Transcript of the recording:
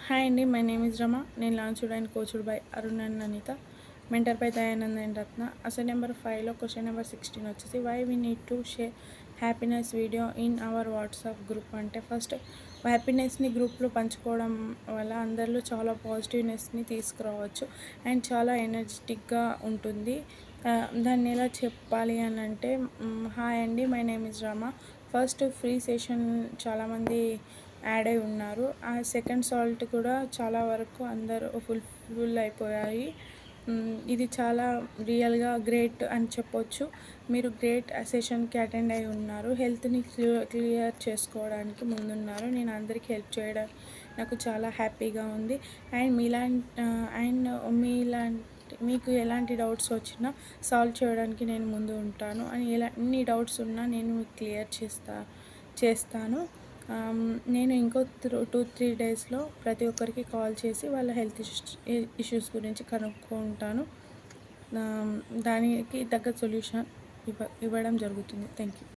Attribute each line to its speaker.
Speaker 1: Hi అండి, my name is Rama. నేను launched and coached by Arun and Anitha, mentor by Dayanand and Ratna. Assign number 5లో question number 16 వచ్చేసి why we need to share happiness video in our WhatsApp group. అంటే first హ్యాపీనెస్ని గ్రూప్లో పంచుకోవడం వల్ల అందరిలో చాలా పాజిటివ్నెస్ని తీసుకురావచ్చు అండ్ చాలా ఎనర్జెటిక్గా ఉంటుంది. దాన్ని ఎలా చెప్పాలి అని అంటే, హాయ్ అండి, my name is Rama. First free session చాలామంది యాడ్ అయి ఉన్నారు. ఆ సెకండ్ సాల్ట్ కూడా చాలా వరకు అందరూ ఫుల్ అయిపోయాయి. ఇది చాలా రియల్గా గ్రేట్ అని చెప్పొచ్చు. మీరు గ్రేట్ సెషన్కి అటెండ్ అయి ఉన్నారు. హెల్త్ని క్లియర్ చేసుకోవడానికి ముందున్నారు. నేను అందరికీ హెల్ప్ చేయడం నాకు చాలా హ్యాపీగా ఉంది. అండ్ మీకు ఎలాంటి డౌట్స్ వచ్చినా సాల్వ్ చేయడానికి నేను ముందు ఉంటాను. అని ఎన్ని డౌట్స్ ఉన్నా నేను మీకు క్లియర్ చేస్తాను. నేను ఇంకో 2-3 డేస్లో ప్రతి ఒక్కరికి కాల్ చేసి వాళ్ళ హెల్త్ ఇష్యూస్ గురించి కనుక్కుంటాను. దానికి తగ్గ సొల్యూషన్ ఇవ్వడం జరుగుతుంది. Thank you.